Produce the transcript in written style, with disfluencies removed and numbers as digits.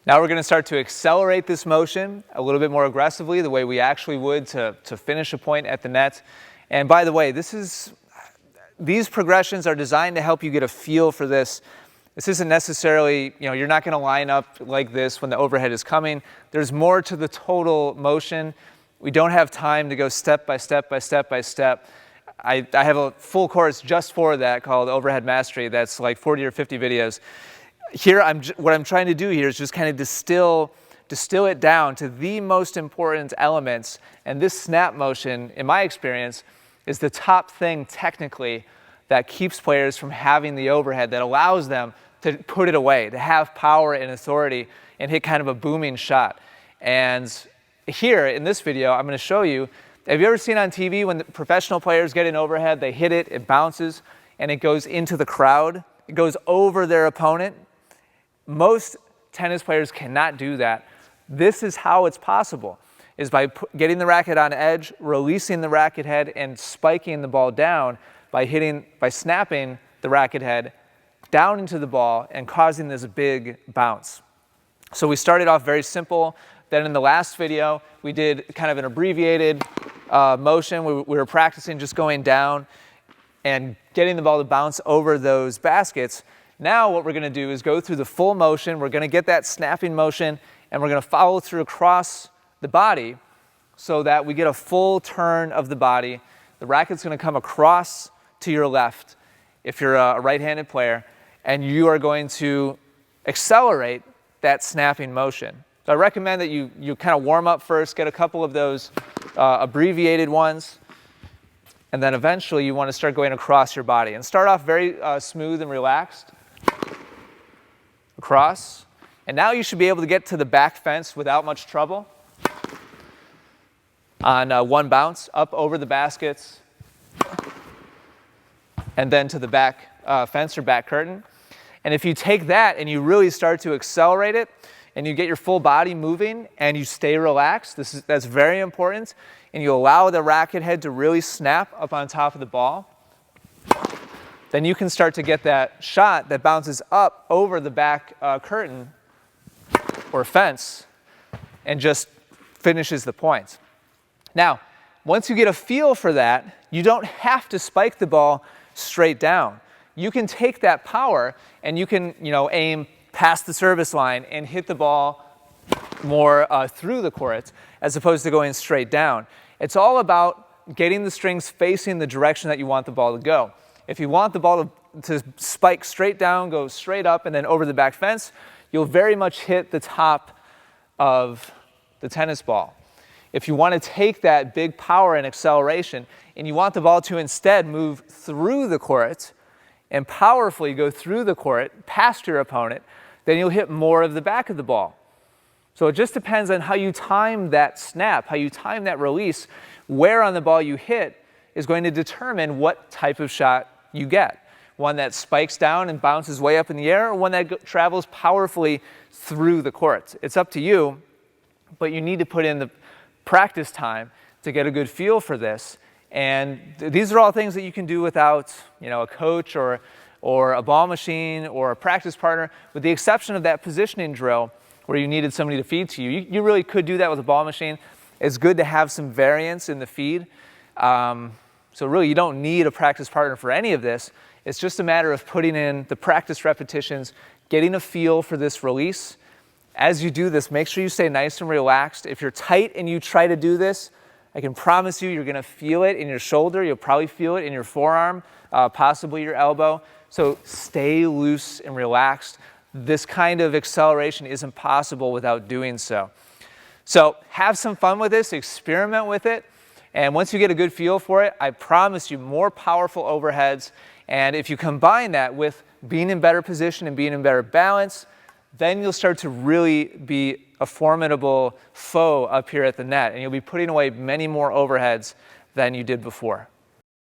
Now we're going to start to accelerate this motion a little bit more aggressively, the way we actually would to finish a point at the net. And by the way, these progressions are designed to help you get a feel for this. This isn't necessarily, you're not going to line up like this when the overhead is coming. There's more to the total motion. We don't have time to go step by step by step by step. I have a full course just for that called Overhead Mastery. That's like 40 or 50 videos. Here, what I'm trying to do here is just kind of distill it down to the most important elements. And this snap motion, in my experience, is the top thing technically that keeps players from having the overhead, that allows them to put it away, to have power and authority and hit kind of a booming shot. And here in this video, I'm going to show you, have you ever seen on TV when the professional players get an overhead, they hit it, it bounces, and it goes into the crowd? It goes over their opponent. Most tennis players cannot do that. This is how it's possible, is by getting the racket on edge, releasing the racket head, and spiking the ball down by snapping the racket head down into the ball and causing this big bounce. So we started off very simple. Then in the last video, we did kind of an abbreviated motion. We were practicing just going down and getting the ball to bounce over those baskets. Now what we're going to do is go through the full motion. We're going to get that snapping motion, and we're going to follow through across the body so that we get a full turn of the body. The racket's going to come across to your left if you're a right-handed player, and you are going to accelerate that snapping motion. So I recommend that you kind of warm up first, get a couple of those abbreviated ones, and then eventually you want to start going across your body. And start off very smooth and relaxed. Across. And now you should be able to get to the back fence without much trouble. On one bounce, up over the baskets, and then to the back fence or back curtain. And if you take that and you really start to accelerate it, and you get your full body moving, and you stay relaxed, that's very important, and you allow the racket head to really snap up on top of the ball, then you can start to get that shot that bounces up over the back curtain or fence and just finishes the point. Now, once you get a feel for that, you don't have to spike the ball straight down. You can take that power and you can, aim past the service line and hit the ball more through the court as opposed to going straight down. It's all about getting the strings facing the direction that you want the ball to go. If you want the ball to spike straight down, go straight up, and then over the back fence, you'll very much hit the top of the tennis ball. If you want to take that big power and acceleration, and you want the ball to instead move through the court and powerfully go through the court past your opponent, then you'll hit more of the back of the ball. So it just depends on how you time that snap, how you time that release. Where on the ball you hit is going to determine what type of shot you get. One that spikes down and bounces way up in the air, or one that travels powerfully through the court. It's up to you, but you need to put in the practice time to get a good feel for this. And these are all things that you can do without, a coach or a ball machine or a practice partner, with the exception of that positioning drill where you needed somebody to feed to you. You really could do that with a ball machine. It's good to have some variance in the feed. So really, you don't need a practice partner for any of this. It's just a matter of putting in the practice repetitions, getting a feel for this release. As you do this, make sure you stay nice and relaxed. If you're tight and you try to do this, I can promise you, you're going to feel it in your shoulder. You'll probably feel it in your forearm, possibly your elbow. So stay loose and relaxed. This kind of acceleration isn't possible without doing so. So have some fun with this, experiment with it. And once you get a good feel for it, I promise you more powerful overheads. And if you combine that with being in better position and being in better balance, then you'll start to really be a formidable foe up here at the net. And you'll be putting away many more overheads than you did before.